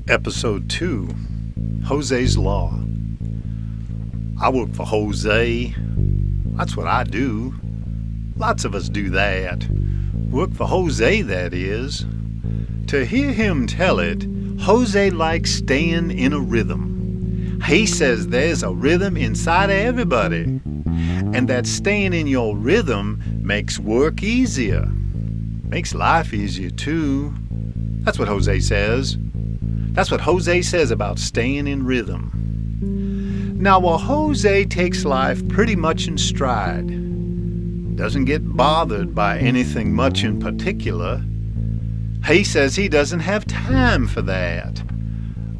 Episode 2, Jose's Law. I work for Jose. That's what I do. Lots of us do that. Work for Jose, that is. To hear him tell it, Jose likes staying in a rhythm. He says there's a rhythm inside of everybody, and that staying in your rhythm makes work easier. Makes life easier, too. That's what Jose says. That's what Jose says about staying in rhythm. Now, while Jose takes life pretty much in stride, doesn't get bothered by anything much in particular, he says he doesn't have time for that.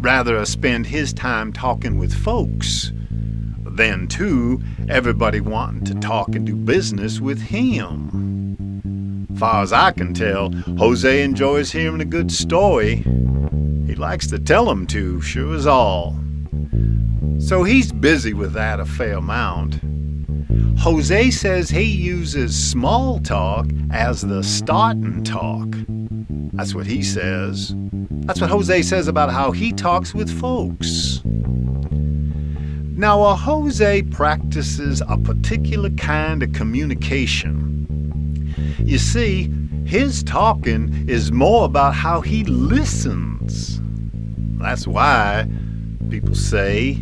Rather spend his time talking with folks than, too, everybody wanting to talk and do business with him. Far as I can tell, Jose enjoys hearing a good story. He likes to tell 'em to, sure as all. So he's busy with that a fair amount. Jose says he uses small talk as the starting talk. That's what he says. That's what Jose says about how he talks with folks. Now, while Jose practices a particular kind of communication, you see, his talking is more about how he listens. That's why people say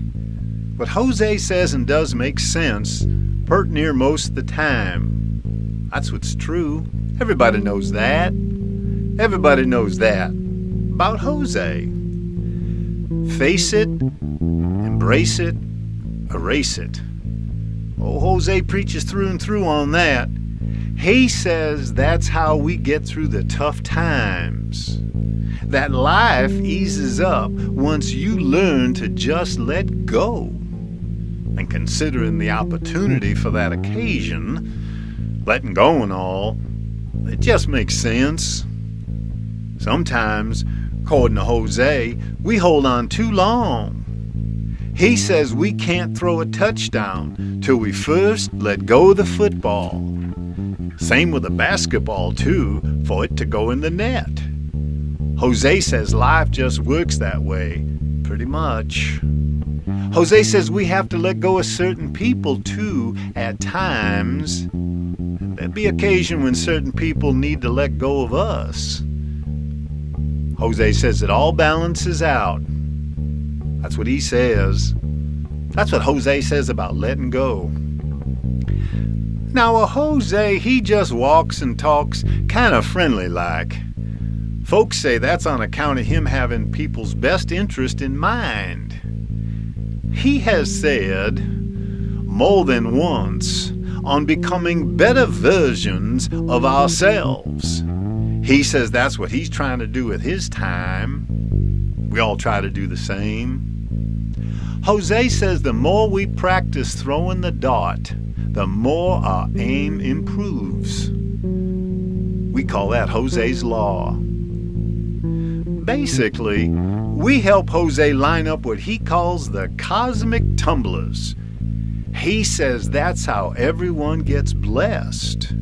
what Jose says and does makes sense pert near most of the time. That's what's true. Everybody knows that. Everybody knows that about Jose. Face it, embrace it, erase it. Oh, Jose preaches through and through on that. He says that's how we get through the tough times. That life eases up once you learn to just let go. And considering the opportunity for that occasion, letting go and all, it just makes sense. Sometimes, according to Jose, we hold on too long. He says we can't throw a touchdown till we first let go of the football. Same with a basketball, too, for it to go in the net. Jose says life just works that way, pretty much. Jose says we have to let go of certain people, too, at times. And there'll be occasion when certain people need to let go of us. Jose says it all balances out. That's what he says. That's what Jose says about letting go. Now, Jose, he just walks and talks kind of friendly-like. Folks say that's on account of him having people's best interest in mind. He has said more than once on becoming better versions of ourselves. He says that's what he's trying to do with his time. We all try to do the same. Jose says the more we practice throwing the dart, the more our aim improves. We call that Jose's Law. Basically, we help Jose line up what he calls the cosmic tumblers. He says that's how everyone gets blessed.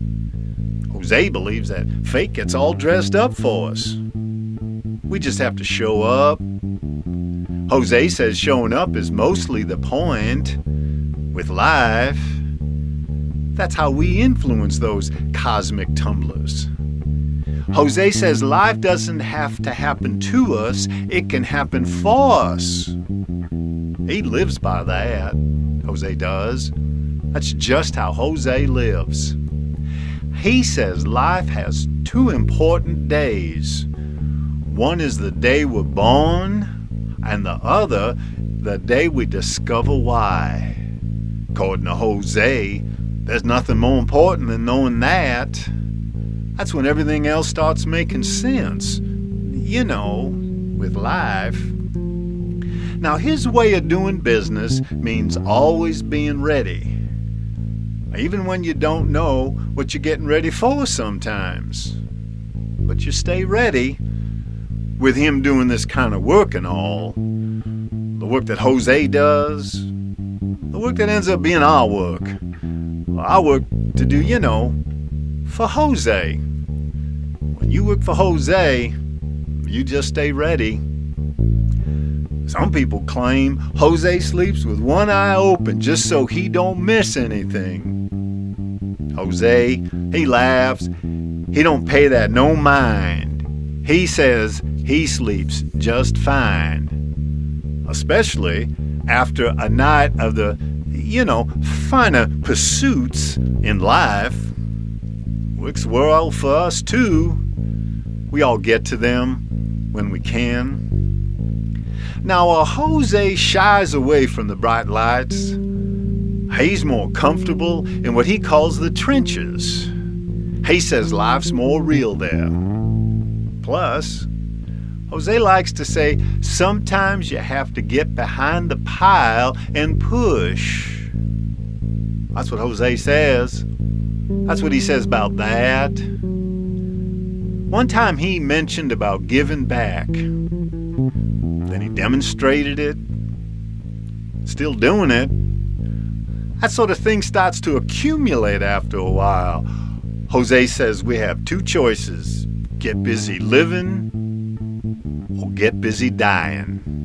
Jose believes that fate gets all dressed up for us. We just have to show up. Jose says showing up is mostly the point. With life, that's how we influence those cosmic tumblers. Jose says life doesn't have to happen to us, it can happen for us. He lives by that, Jose does. That's just how Jose lives. He says life has two important days. One is the day we're born, and the other, the day we discover why. According to Jose, there's nothing more important than knowing that. That's when everything else starts making sense. You know, with life. Now, his way of doing business means always being ready. Even when you don't know what you're getting ready for sometimes. But you stay ready. With him doing this kind of work and all, the work that Jose does, the work that ends up being our work to do, you know, for Jose. When you work for Jose, you just stay ready. Some people claim Jose sleeps with one eye open just so he don't miss anything. Jose, he laughs. He don't pay that no mind. He says he sleeps just fine. Especially after a night of the, finer pursuits in life. Works well for us too. We all get to them when we can. Now, Jose shies away from the bright lights. He's more comfortable in what he calls the trenches. He says life's more real there. Plus, Jose likes to say sometimes you have to get behind the pile and push. That's what Jose says. That's what he says about that. One time he mentioned about giving back. Then he demonstrated it. Still doing it. That sort of thing starts to accumulate after a while. Jose says we have two choices: get busy living or get busy dying.